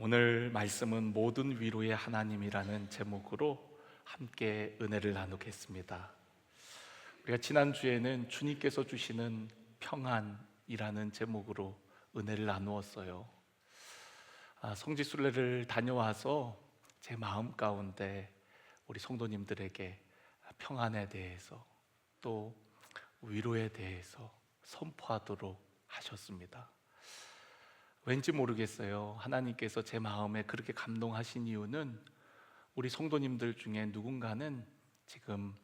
오늘 말씀은 모든 위로의 하나님이라는 제목으로 함께 은혜를 나누겠습니다. 우리가 지난주에는 주님께서 주시는 평안이라는 제목으로 은혜를 나누었어요. 성지순례를 다녀와서 제 마음 가운데 우리 성도님들에게 평안에 대해서 또 위로에 대해서 선포하도록 하셨습니다. 왠지 모르겠어요. 하나님께서 제 마음에 그렇게 감동하신 이유는 우리 성도님들 중에 누군가는 지금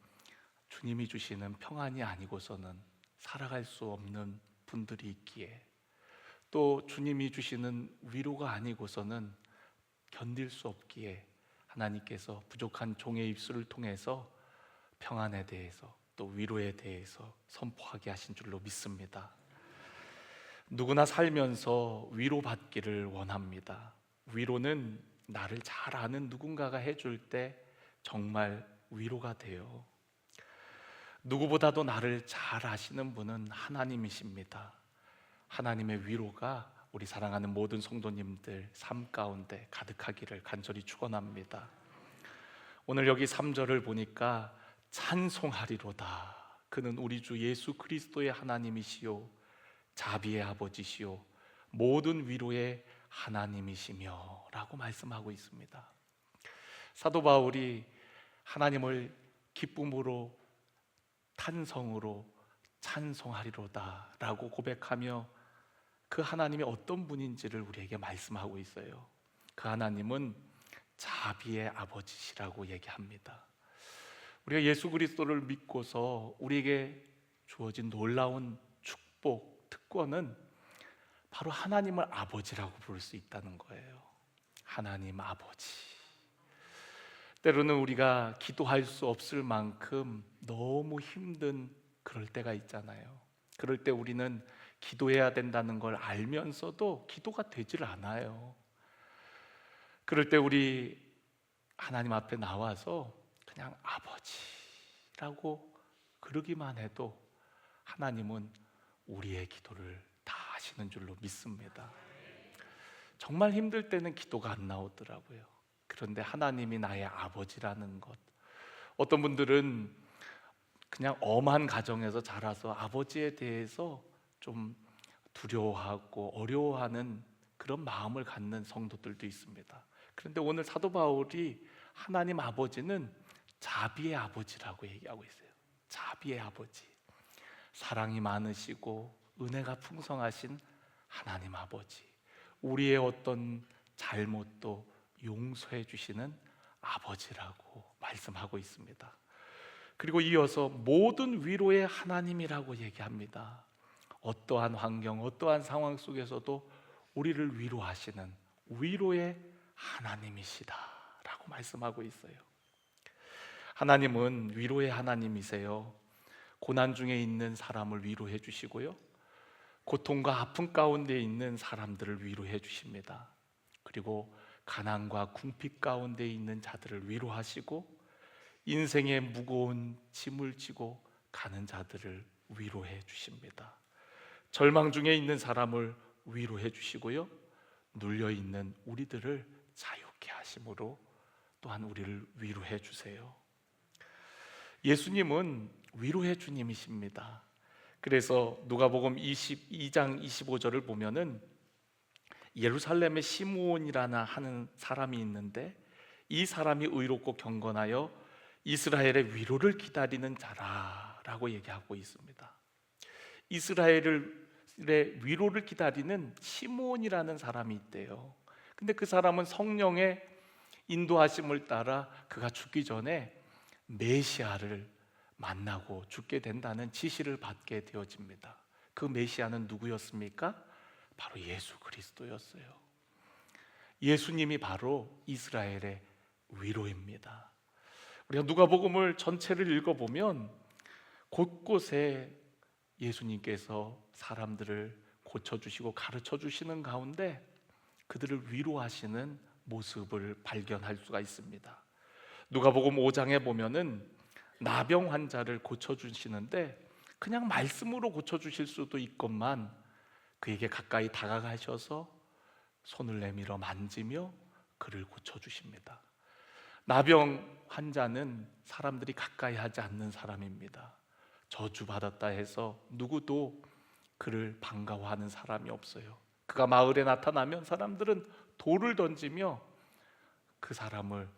주님이 주시는 평안이 아니고서는 살아갈 수 없는 분들이 있기에, 또 주님이 주시는 위로가 아니고서는 견딜 수 없기에 하나님께서 부족한 종의 입술을 통해서 평안에 대해서 또 위로에 대해서 선포하게 하신 줄로 믿습니다. 누구나 살면서 위로받기를 원합니다. 위로는 나를 잘 아는 누군가가 해줄 때 정말 위로가 돼요. 누구보다도 나를 잘 아시는 분은 하나님이십니다. 하나님의 위로가 우리 사랑하는 모든 성도님들 삶 가운데 가득하기를 간절히 축원합니다. 오늘 여기 3절을 보니까 찬송하리로다. 그는 우리 주 예수 그리스도의 하나님이시요 자비의 아버지시요 모든 위로의 하나님이시며 라고 말씀하고 있습니다. 사도 바울이 하나님을 기쁨으로 탄성으로 찬송하리로다 라고 고백하며 그 하나님이 어떤 분인지를 우리에게 말씀하고 있어요. 그 하나님은 자비의 아버지시라고 얘기합니다. 우리가 예수 그리스도를 믿고서 우리에게 주어진 놀라운 축복, 특권은 바로 하나님을 아버지라고 부를 수 있다는 거예요. 하나님 아버지. 때로는 우리가 기도할 수 없을 만큼 너무 힘든 그럴 때가 있잖아요. 그럴 때 우리는 기도해야 된다는 걸 알면서도 기도가 되질 않아요. 그럴 때 우리 하나님 앞에 나와서 그냥 아버지라고 그러기만 해도 하나님은 우리의 기도를 다 하시는 줄로 믿습니다. 정말 힘들 때는 기도가 안 나오더라고요. 그런데 하나님이 나의 아버지라는 것, 어떤 분들은 그냥 엄한 가정에서 자라서 아버지에 대해서 좀 두려워하고 어려워하는 그런 마음을 갖는 성도들도 있습니다. 그런데 오늘 사도 바울이 하나님 아버지는 자비의 아버지라고 얘기하고 있어요. 자비의 아버지, 사랑이 많으시고 은혜가 풍성하신 하나님 아버지, 우리의 어떤 잘못도 용서해 주시는 아버지라고 말씀하고 있습니다. 그리고 이어서 모든 위로의 하나님이라고 얘기합니다. 어떠한 환경, 어떠한 상황 속에서도 우리를 위로하시는 위로의 하나님이시다라고 말씀하고 있어요. 하나님은 위로의 하나님이세요. 고난 중에 있는 사람을 위로해 주시고요, 고통과 아픔 가운데 있는 사람들을 위로해 주십니다. 그리고 가난과 궁핍 가운데 있는 자들을 위로하시고 인생의 무거운 짐을 지고 가는 자들을 위로해 주십니다. 절망 중에 있는 사람을 위로해 주시고요, 눌려 있는 우리들을 자유케 하심으로 또한 우리를 위로해 주세요. 예수님은 위로의 주님이십니다. 그래서 누가복음 22장 25절을 보면은 예루살렘에 시므온이라나 하는 사람이 있는데 이 사람이 의롭고 경건하여 이스라엘의 위로를 기다리는 자라라고 얘기하고 있습니다. 이스라엘의 위로를 기다리는 시므온이라는 사람이 있대요. 근데 그 사람은 성령의 인도하심을 따라 그가 죽기 전에 메시아를 만나고 죽게 된다는 지시를 받게 되어집니다. 그 메시아는 누구였습니까? 바로 예수 그리스도였어요. 예수님이 바로 이스라엘의 위로입니다. 우리가 누가복음을 전체를 읽어보면 곳곳에 예수님께서 사람들을 고쳐주시고 가르쳐주시는 가운데 그들을 위로하시는 모습을 발견할 수가 있습니다. 누가복음 5장에 보면은 나병 환자를 고쳐주시는데 그냥 말씀으로 고쳐주실 수도 있건만 그에게 가까이 다가가셔서 손을 내밀어 만지며 그를 고쳐주십니다. 나병 환자는 사람들이 가까이 하지 않는 사람입니다. 저주받았다 해서 누구도 그를 반가워하는 사람이 없어요. 그가 마을에 나타나면 사람들은 돌을 던지며 그 사람을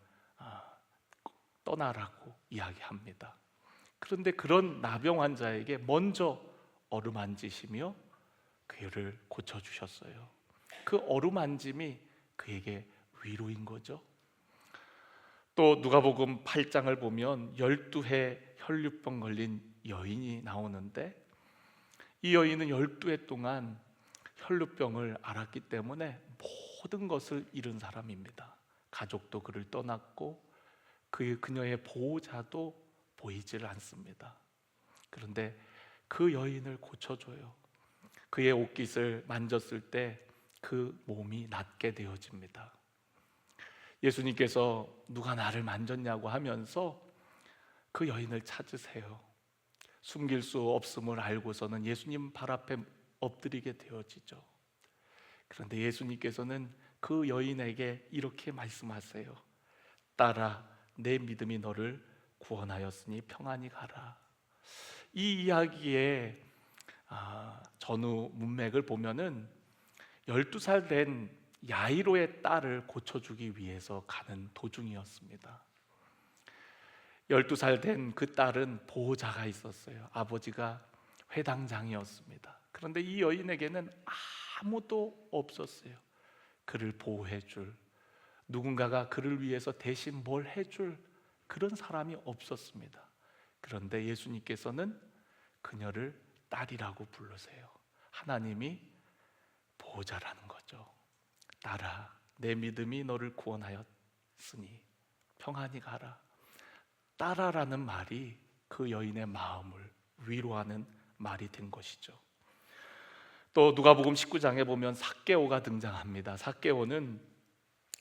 떠나라고 이야기합니다. 그런데 그런 나병 환자에게 먼저 어루만지시며 그를 고쳐주셨어요. 그 어루만짐이 그에게 위로인 거죠. 또 누가복음 8장을 보면 12해 혈류병 걸린 여인이 나오는데, 이 여인은 12해 동안 혈류병을 앓았기 때문에 모든 것을 잃은 사람입니다. 가족도 그를 떠났고 그녀의 보호자도 보이질 않습니다. 그런데 그 여인을 고쳐줘요. 그의 옷깃을 만졌을 때 그 몸이 낫게 되어집니다. 예수님께서 누가 나를 만졌냐고 하면서 그 여인을 찾으세요. 숨길 수 없음을 알고서는 예수님 발 앞에 엎드리게 되어지죠. 그런데 예수님께서는 그 여인에게 이렇게 말씀하세요. 딸아, 내 믿음이 너를 구원하였으니 평안히 가라. 이 이야기의 전후 문맥을 보면은 12살 된 야이로의 딸을 고쳐주기 위해서 가는 도중이었습니다. 12살 된 그 딸은 보호자가 있었어요. 아버지가 회당장이었습니다. 그런데 이 여인에게는 아무도 없었어요. 그를 보호해줄, 누군가가 그를 위해서 대신 뭘 해줄 그런 사람이 없었습니다. 그런데 예수님께서는 그녀를 딸이라고 부르세요. 하나님이 보호자라는 거죠. 딸아, 내 믿음이 너를 구원하였으니 평안히 가라. 딸아라는 말이 그 여인의 마음을 위로하는 말이 된 것이죠. 또 누가복음 19장에 보면 삭개오가 등장합니다. 삭개오는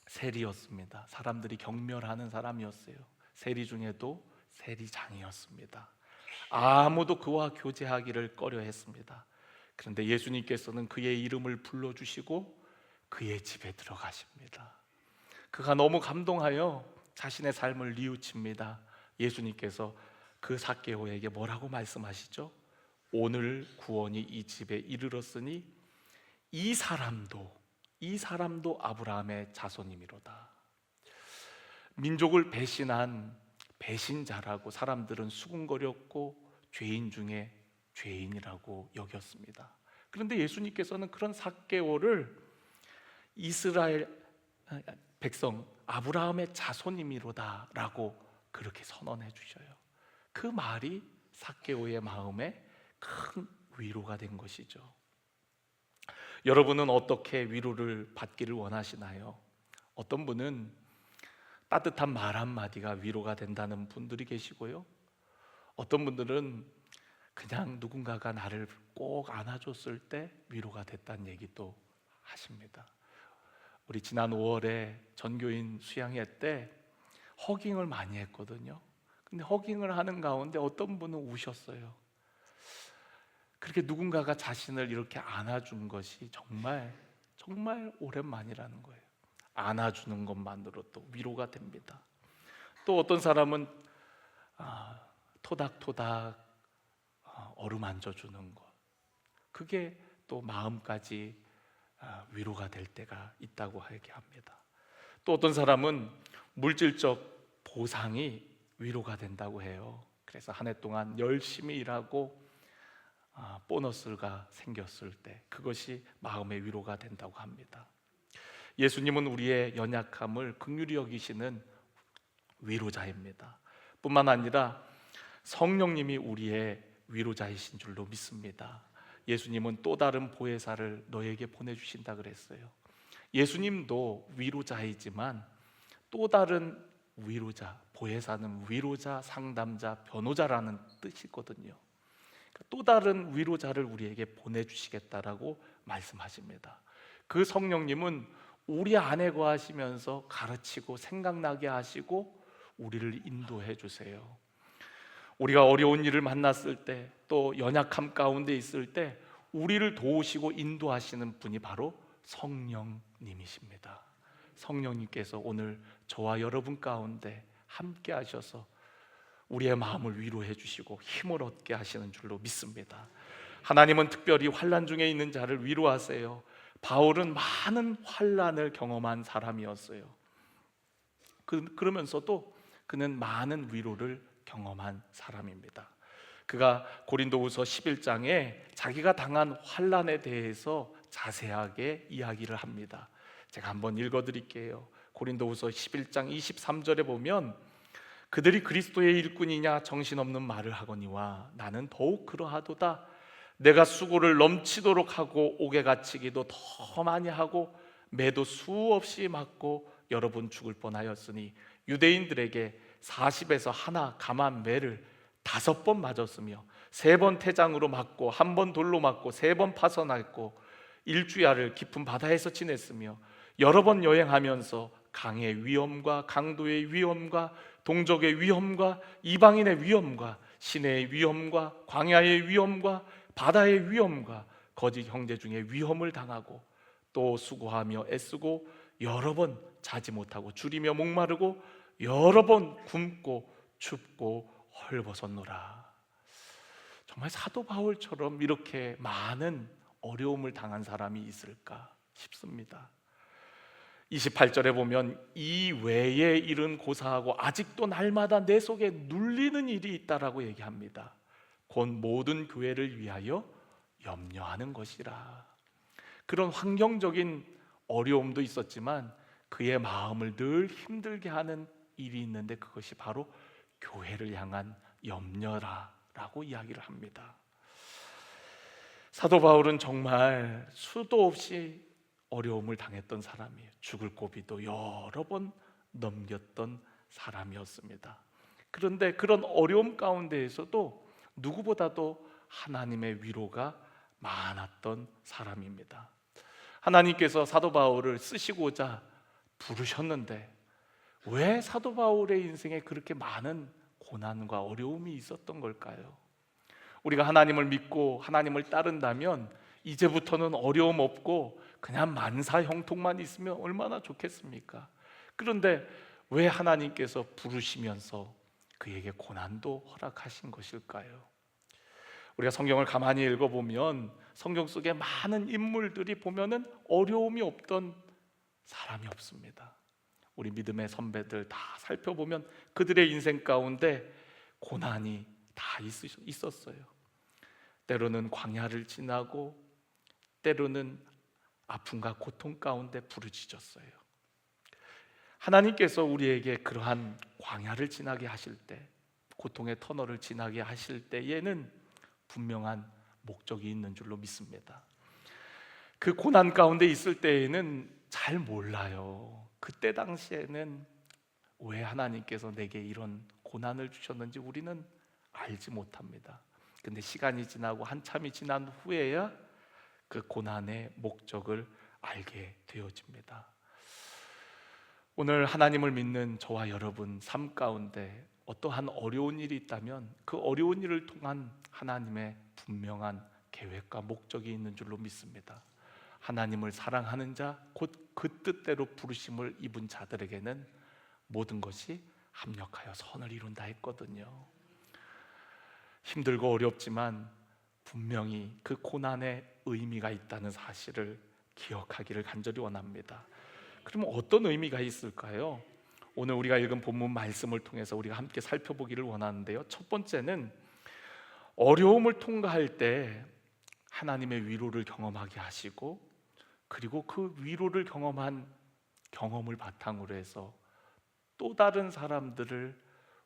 세리였습니다. 사람들이 경멸하는 사람이었어요. 세리 중에도 세리장이었습니다. 아무도 그와 교제하기를 꺼려했습니다. 그런데 예수님께서는 그의 이름을 불러주시고 그의 집에 들어가십니다. 그가 너무 감동하여 자신의 삶을 뉘우칩니다. 예수님께서 그 삭개오에게 뭐라고 말씀하시죠? 오늘 구원이 이 집에 이르렀으니 이 사람도 아브라함의 자손이미로다. 민족을 배신한 배신자라고 사람들은 수군거렸고 죄인 중에 죄인이라고 여겼습니다. 그런데 예수님께서는 그런 삭개오를 이스라엘 백성 아브라함의 자손이미로다 라고 그렇게 선언해 주셔요. 그 말이 삭개오의 마음에 큰 위로가 된 것이죠. 여러분은 어떻게 위로를 받기를 원하시나요? 어떤 분은 따뜻한 말 한마디가 위로가 된다는 분들이 계시고요, 어떤 분들은 그냥 누군가가 나를 꼭 안아줬을 때 위로가 됐다는 얘기도 하십니다. 우리 지난 5월에 전교인 수양회 때 허깅을 많이 했거든요. 근데 허깅을 하는 가운데 어떤 분은 우셨어요. 그렇게 누군가가 자신을 이렇게 안아준 것이 정말 오랜만이라는 거예요. 안아주는 것만으로도 위로가 됩니다. 또 어떤 사람은 토닥토닥 어루만져주는 것, 그게 또 마음까지 위로가 될 때가 있다고 얘기합니다. 또 어떤 사람은 물질적 보상이 위로가 된다고 해요. 그래서 한 해 동안 열심히 일하고 보너스가 생겼을 때 그것이 마음의 위로가 된다고 합니다. 예수님은 우리의 연약함을 긍휼히 여기시는 위로자입니다. 뿐만 아니라 성령님이 우리의 위로자이신 줄로 믿습니다. 예수님은 또 다른 보혜사를 너에게 보내주신다 그랬어요. 예수님도 위로자이지만 또 다른 위로자, 보혜사는 위로자, 상담자, 변호자라는 뜻이거든요. 또 다른 위로자를 우리에게 보내주시겠다라고 말씀하십니다. 그 성령님은 우리 안에 거하시면서 가르치고 생각나게 하시고 우리를 인도해 주세요. 우리가 어려운 일을 만났을 때, 또 연약함 가운데 있을 때 우리를 도우시고 인도하시는 분이 바로 성령님이십니다. 성령님께서 오늘 저와 여러분 가운데 함께 하셔서 우리의 마음을 위로해 주시고 힘을 얻게 하시는 줄로 믿습니다. 하나님은 특별히 환난 중에 있는 자를 위로하세요. 바울은 많은 환난을 경험한 사람이었어요. 그러면서도 그는 많은 위로를 경험한 사람입니다. 그가 고린도후서 11장에 자기가 당한 환난에 대해서 자세하게 이야기를 합니다. 제가 한번 읽어드릴게요. 고린도후서 11장 23절에 보면 그들이 그리스도의 일꾼이냐 정신없는 말을 하거니와 나는 더욱 그러하도다. 내가 수고를 넘치도록 하고 옥에 갇히기도 더 많이 하고 매도 수없이 맞고 여러 번 죽을 뻔하였으니 유대인들에게 40에서 하나 감한 매를 5번 맞았으며 3번 태장으로 맞고 1번 돌로 맞고 3번 파선했고 일주야를 깊은 바다에서 지냈으며 여러 번 여행하면서 강의 위험과 강도의 위험과 동족의 위험과 이방인의 위험과 시내의 위험과 광야의 위험과 바다의 위험과 거짓 형제 중에 위험을 당하고 또 수고하며 애쓰고 여러 번 자지 못하고 줄이며 목마르고 여러 번 굶고 춥고 헐벗었노라. 정말 사도 바울처럼 이렇게 많은 어려움을 당한 사람이 있을까 싶습니다. 28절에 보면 이 외의 일은 고사하고 아직도 날마다 내 속에 눌리는 일이 있다라고 얘기합니다. 곧 모든 교회를 위하여 염려하는 것이라. 그런 환경적인 어려움도 있었지만 그의 마음을 늘 힘들게 하는 일이 있는데 그것이 바로 교회를 향한 염려라라고 이야기를 합니다. 사도 바울은 정말 수도 없이 어려움을 당했던 사람이에요. 죽을 고비도 여러 번 넘겼던 사람이었습니다. 그런데 그런 어려움 가운데에서도 누구보다도 하나님의 위로가 많았던 사람입니다. 하나님께서 사도 바울을 쓰시고자 부르셨는데 왜 사도 바울의 인생에 그렇게 많은 고난과 어려움이 있었던 걸까요? 우리가 하나님을 믿고 하나님을 따른다면 이제부터는 어려움 없고 그냥 만사 형통만 있으면 얼마나 좋겠습니까? 그런데 왜 하나님께서 부르시면서 그에게 고난도 허락하신 것일까요? 우리가 성경을 가만히 읽어보면 성경 속에 많은 인물들이 보면은 어려움이 없던 사람이 없습니다. 우리 믿음의 선배들 다 살펴보면 그들의 인생 가운데 고난이 다 있었어요. 때로는 광야를 지나고 때로는 아픔과 고통 가운데 부르짖었어요. 하나님께서 우리에게 그러한 광야를 지나게 하실 때, 고통의 터널을 지나게 하실 때에는 분명한 목적이 있는 줄로 믿습니다. 그 고난 가운데 있을 때에는 잘 몰라요. 그때 당시에는 왜 하나님께서 내게 이런 고난을 주셨는지 우리는 알지 못합니다. 근데 시간이 지나고 한참이 지난 후에야 그 고난의 목적을 알게 되어집니다. 오늘 하나님을 믿는 저와 여러분 삶 가운데 어떠한 어려운 일이 있다면 그 어려운 일을 통한 하나님의 분명한 계획과 목적이 있는 줄로 믿습니다. 하나님을 사랑하는 자, 곧 그 뜻대로 부르심을 입은 자들에게는 모든 것이 합력하여 선을 이룬다 했거든요. 힘들고 어렵지만 분명히 그 고난에 의미가 있다는 사실을 기억하기를 간절히 원합니다. 그러면 어떤 의미가 있을까요? 오늘 우리가 읽은 본문 말씀을 통해서 우리가 함께 살펴보기를 원하는데요. 첫 번째는 어려움을 통과할 때 하나님의 위로를 경험하게 하시고 그리고 그 위로를 경험한 경험을 바탕으로 해서 또 다른 사람들을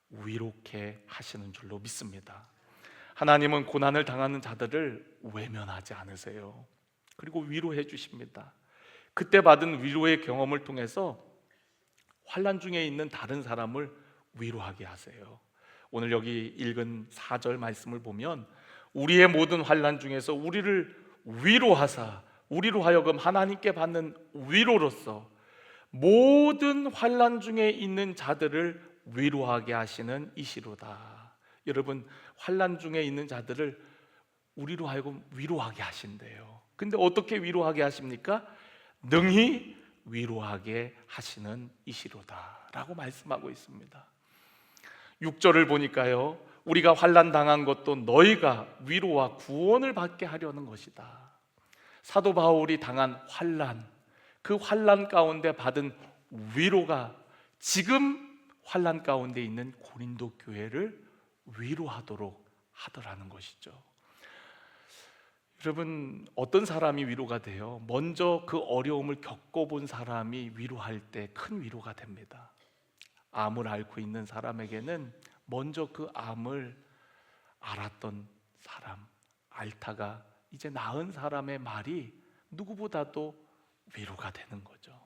위로케 하시는 줄로 믿습니다. 하나님은 고난을 당하는 자들을 외면하지 않으세요. 그리고 위로해 주십니다. 그때 받은 위로의 경험을 통해서 환난 중에 있는 다른 사람을 위로하게 하세요. 오늘 여기 읽은 4절 말씀을 보면 우리의 모든 환난 중에서 우리를 위로하사 우리로 하여금 하나님께 받는 위로로서 모든 환난 중에 있는 자들을 위로하게 하시는 이시로다. 여러분, 환난 중에 있는 자들을 우리로 하여금 위로하게 하신대요. 근데 어떻게 위로하게 하십니까? 능히 위로하게 하시는 이시로다라고 말씀하고 있습니다. 6절을 보니까요, 우리가 환난 당한 것도 너희가 위로와 구원을 받게 하려는 것이다. 사도 바울이 당한 환난, 그 환난 가운데 받은 위로가 지금 환난 가운데 있는 고린도 교회를 위로하도록 하더라는 것이죠. 여러분, 어떤 사람이 위로가 돼요? 먼저 그 어려움을 겪어본 사람이 위로할 때 큰 위로가 됩니다. 암을 앓고 있는 사람에게는 먼저 그 암을 알았던 사람, 앓다가 이제 나은 사람의 말이 누구보다도 위로가 되는 거죠.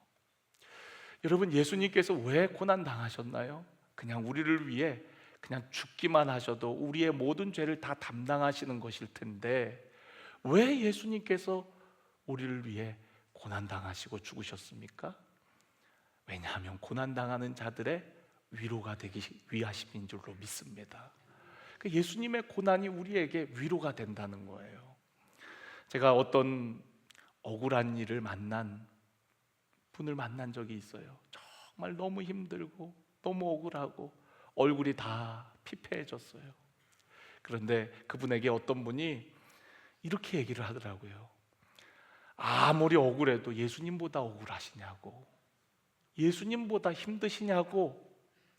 여러분, 예수님께서 왜 고난 당하셨나요? 그냥 우리를 위해 그냥 죽기만 하셔도 우리의 모든 죄를 다 담당하시는 것일 텐데 왜 예수님께서 우리를 위해 고난 당하시고 죽으셨습니까? 왜냐하면 고난 당하는 자들의 위로가 되기 위하심인 줄로 믿습니다. 예수님의 고난이 우리에게 위로가 된다는 거예요. 제가 어떤 억울한 일을 분을 만난 적이 있어요. 정말 너무 힘들고 너무 억울하고 얼굴이 다 피폐해졌어요. 그런데 그분에게 어떤 분이 이렇게 얘기를 하더라고요. 아무리 억울해도 예수님보다 억울하시냐고, 예수님보다 힘드시냐고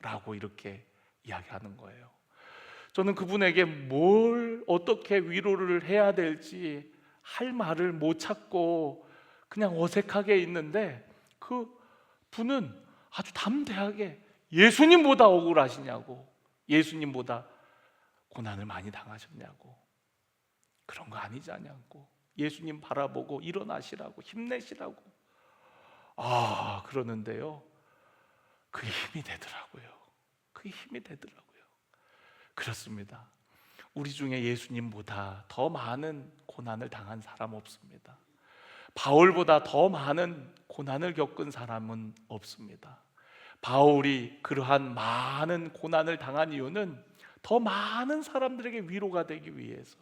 라고 이렇게 이야기하는 거예요. 저는 그분에게 뭘 어떻게 위로를 해야 될지 할 말을 못 찾고 그냥 어색하게 있는데 그 분은 아주 담대하게 예수님보다 억울하시냐고, 예수님보다 고난을 많이 당하셨냐고, 그런 거 아니지 않냐고, 예수님 바라보고 일어나시라고, 힘내시라고 그러는데요, 그게 힘이 되더라고요. 그게 힘이 되더라고요. 그렇습니다. 우리 중에 예수님보다 더 많은 고난을 당한 사람 없습니다. 바울보다 더 많은 고난을 겪은 사람은 없습니다. 바울이 그러한 많은 고난을 당한 이유는 더 많은 사람들에게 위로가 되기 위해서,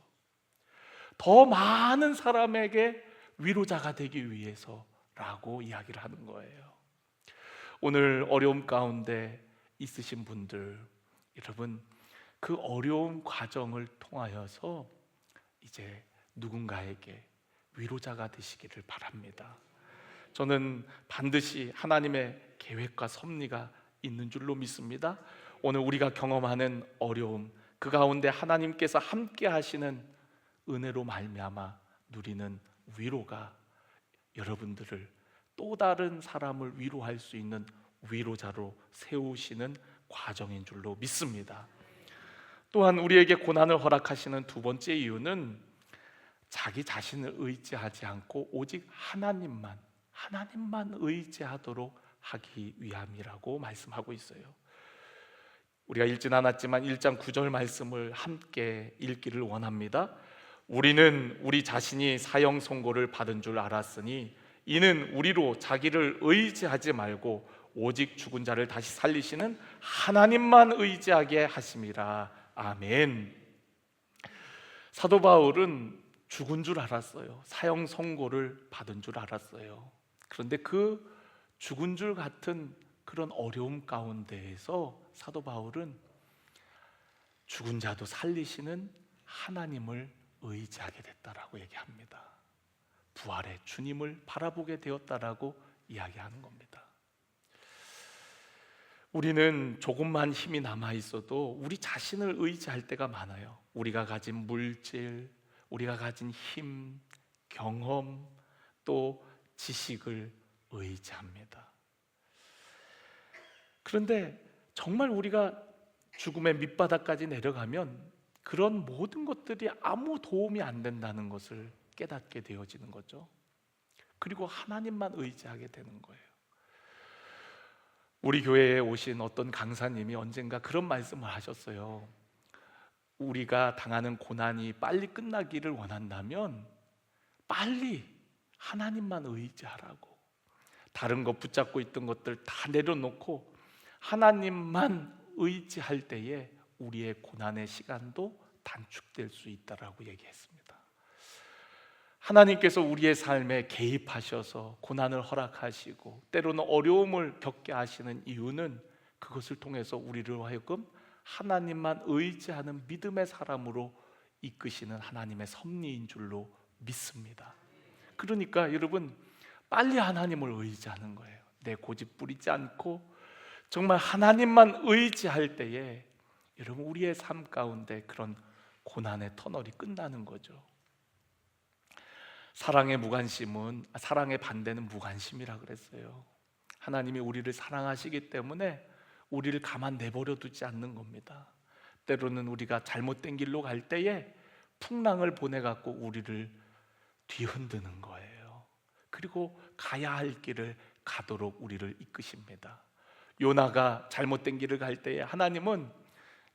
더 많은 사람에게 위로자가 되기 위해서라고 이야기를 하는 거예요. 오늘 어려움 가운데 있으신 분들, 여러분, 그 어려운 과정을 통하여서 이제 누군가에게 위로자가 되시기를 바랍니다. 저는 반드시 하나님의 계획과 섭리가 있는 줄로 믿습니다. 오늘 우리가 경험하는 어려움, 그 가운데 하나님께서 함께 하시는 은혜로 말미암아 누리는 위로가 여러분들을 또 다른 사람을 위로할 수 있는 위로자로 세우시는 과정인 줄로 믿습니다. 또한 우리에게 고난을 허락하시는 두 번째 이유는 자기 자신을 의지하지 않고 오직 하나님만 의지하도록 하기 위함이라고 말씀하고 있어요. 우리가 읽진 않았지만 1장 9절 말씀을 함께 읽기를 원합니다. 우리는 우리 자신이 사형 선고를 받은 줄 알았으니 이는 우리로 자기를 의지하지 말고 오직 죽은 자를 다시 살리시는 하나님만 의지하게 하심이라. 아멘. 사도 바울은 죽은 줄 알았어요. 사형 선고를 받은 줄 알았어요. 그런데 그 죽은 줄 같은 그런 어려움 가운데에서 사도 바울은 죽은 자도 살리시는 하나님을 의지하게 됐다라고 얘기합니다. 부활의 주님을 바라보게 되었다라고 이야기하는 겁니다. 우리는 조금만 힘이 남아 있어도 우리 자신을 의지할 때가 많아요. 우리가 가진 물질, 우리가 가진 힘, 경험, 또 지식을 의지합니다. 그런데 정말 우리가 죽음의 밑바닥까지 내려가면 그런 모든 것들이 아무 도움이 안 된다는 것을 깨닫게 되어지는 거죠. 그리고 하나님만 의지하게 되는 거예요. 우리 교회에 오신 어떤 강사님이 언젠가 그런 말씀을 하셨어요. 우리가 당하는 고난이 빨리 끝나기를 원한다면 빨리 하나님만 의지하라고, 다른 거 붙잡고 있던 것들 다 내려놓고 하나님만 의지할 때에 우리의 고난의 시간도 단축될 수 있다라고 얘기했습니다. 하나님께서 우리의 삶에 개입하셔서 고난을 허락하시고 때로는 어려움을 겪게 하시는 이유는 그것을 통해서 우리를 하여금 하나님만 의지하는 믿음의 사람으로 이끄시는 하나님의 섭리인 줄로 믿습니다. 그러니까 여러분, 빨리 하나님을 의지하는 거예요. 내 고집 부리지 않고 정말 하나님만 의지할 때에 여러분, 우리의 삶 가운데 그런 고난의 터널이 끝나는 거죠. 사랑의 반대는 무관심이라 그랬어요. 하나님이 우리를 사랑하시기 때문에 우리를 가만 내버려 두지 않는 겁니다. 때로는 우리가 잘못된 길로 갈 때에 풍랑을 보내 갖고 우리를 뒤흔드는 거예요. 그리고 가야 할 길을 가도록 우리를 이끄십니다. 요나가 잘못된 길을 갈 때에 하나님은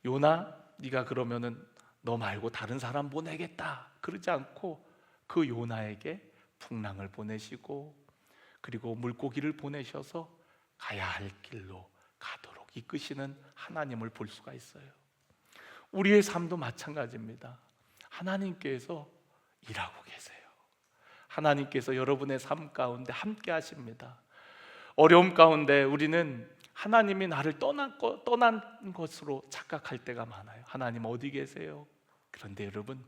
요나, 네가 그러면은 너 말고 다른 사람 보내겠다 그러지 않고 그 요나에게 풍랑을 보내시고 그리고 물고기를 보내셔서 가야 할 길로 가도록 이끄시는 하나님을 볼 수가 있어요. 우리의 삶도 마찬가지입니다. 하나님께서 일하고 계세요. 하나님께서 여러분의 삶 가운데 함께 하십니다. 어려움 가운데 우리는 하나님이 나를 떠난 것으로 착각할 때가 많아요. 하나님 어디 계세요? 그런데 여러분,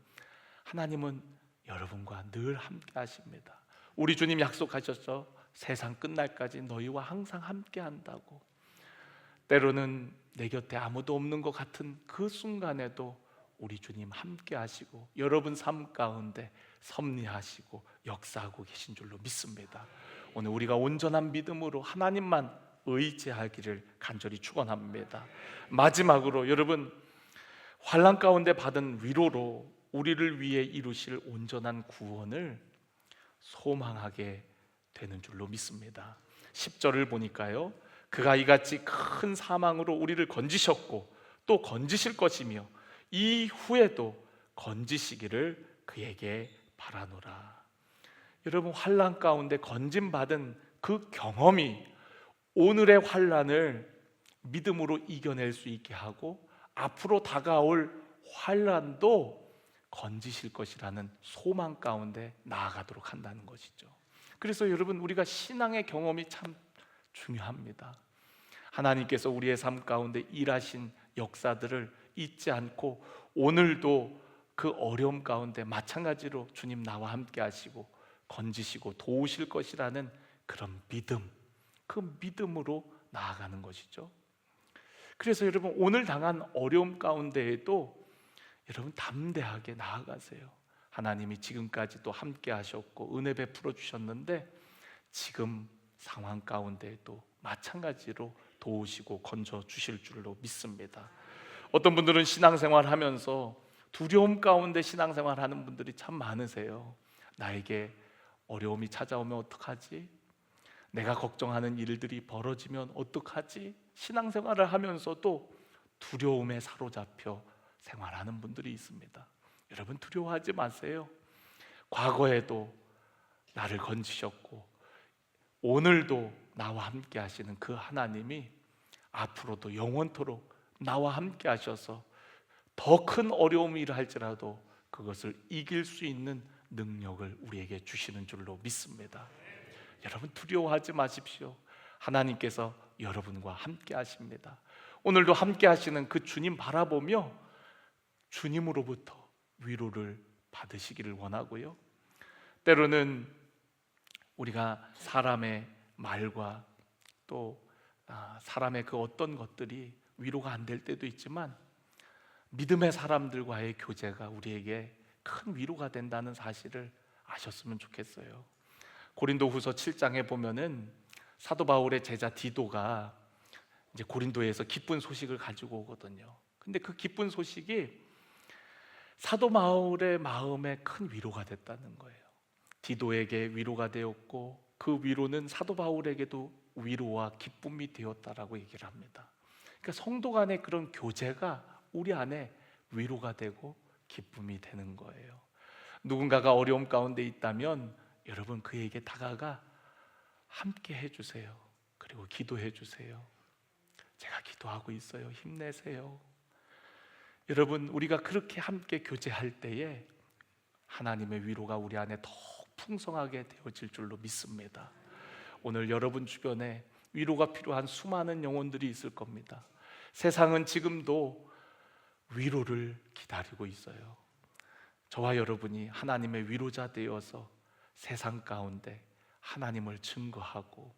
하나님은 여러분과 늘 함께 하십니다. 우리 주님 약속하셨죠. 세상 끝날까지 너희와 항상 함께 한다고. 때로는 내 곁에 아무도 없는 것 같은 그 순간에도 우리 주님 함께 하시고 여러분 삶 가운데 섭리하시고 역사하고 계신 줄로 믿습니다. 오늘 우리가 온전한 믿음으로 하나님만 의지하기를 간절히 축원합니다. 마지막으로 여러분, 환난 가운데 받은 위로로 우리를 위해 이루실 온전한 구원을 소망하게 되는 줄로 믿습니다. 10절을 보니까요, 그가 이같이 큰 사망으로 우리를 건지셨고 또 건지실 것이며 이후에도 건지시기를 그에게 바라노라. 여러분, 환난 가운데 건짐받은 그 경험이 오늘의 환난을 믿음으로 이겨낼 수 있게 하고 앞으로 다가올 환난도 건지실 것이라는 소망 가운데 나아가도록 한다는 것이죠. 그래서 여러분, 우리가 신앙의 경험이 참 중요합니다. 하나님께서 우리의 삶 가운데 일하신 역사들을 잊지 않고 오늘도 그 어려움 가운데 마찬가지로 주님 나와 함께 하시고 건지시고 도우실 것이라는 그런 믿음, 그 믿음으로 나아가는 것이죠. 그래서 여러분, 오늘 당한 어려움 가운데에도 여러분 담대하게 나아가세요. 하나님이 지금까지도 함께 하셨고 은혜 베풀어 주셨는데 지금 상황 가운데에도 마찬가지로 도우시고 건져 주실 줄로 믿습니다. 어떤 분들은 신앙생활 하면서 두려움 가운데 신앙생활 하는 분들이 참 많으세요. 나에게 어려움이 찾아오면 어떡하지? 내가 걱정하는 일들이 벌어지면 어떡하지? 신앙생활을 하면서도 두려움에 사로잡혀 생활하는 분들이 있습니다. 여러분, 두려워하지 마세요. 과거에도 나를 건지셨고 오늘도 나와 함께 하시는 그 하나님이 앞으로도 영원토록 나와 함께 하셔서 더 큰 어려움이라 할지라도 그것을 이길 수 있는 능력을 우리에게 주시는 줄로 믿습니다. 여러분, 두려워하지 마십시오. 하나님께서 여러분과 함께 하십니다. 오늘도 함께 하시는 그 주님 바라보며 주님으로부터 위로를 받으시기를 원하고요, 때로는 우리가 사람의 말과 또 사람의 그 어떤 것들이 위로가 안 될 때도 있지만 믿음의 사람들과의 교제가 우리에게 큰 위로가 된다는 사실을 아셨으면 좋겠어요. 고린도후서 7장에 보면은 사도 바울의 제자 디도가 이제 고린도에서 기쁜 소식을 가지고 오거든요. 근데 그 기쁜 소식이 사도 바울의 마음에 큰 위로가 됐다는 거예요. 디도에게 위로가 되었고 그 위로는 사도 바울에게도 위로와 기쁨이 되었다라고 얘기를 합니다. 그러니까 성도 간의 그런 교제가 우리 안에 위로가 되고 기쁨이 되는 거예요. 누군가가 어려움 가운데 있다면 여러분, 그에게 다가가 함께 해주세요. 그리고 기도해 주세요. 제가 기도하고 있어요. 힘내세요. 여러분, 우리가 그렇게 함께 교제할 때에 하나님의 위로가 우리 안에 더 풍성하게 되어질 줄로 믿습니다. 오늘 여러분 주변에 위로가 필요한 수많은 영혼들이 있을 겁니다. 세상은 지금도 위로를 기다리고 있어요. 저와 여러분이 하나님의 위로자 되어서 세상 가운데 하나님을 증거하고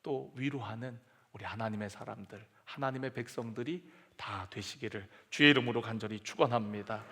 또 위로하는 우리 하나님의 사람들, 하나님의 백성들이 다 되시기를 주의 이름으로 간절히 축원합니다.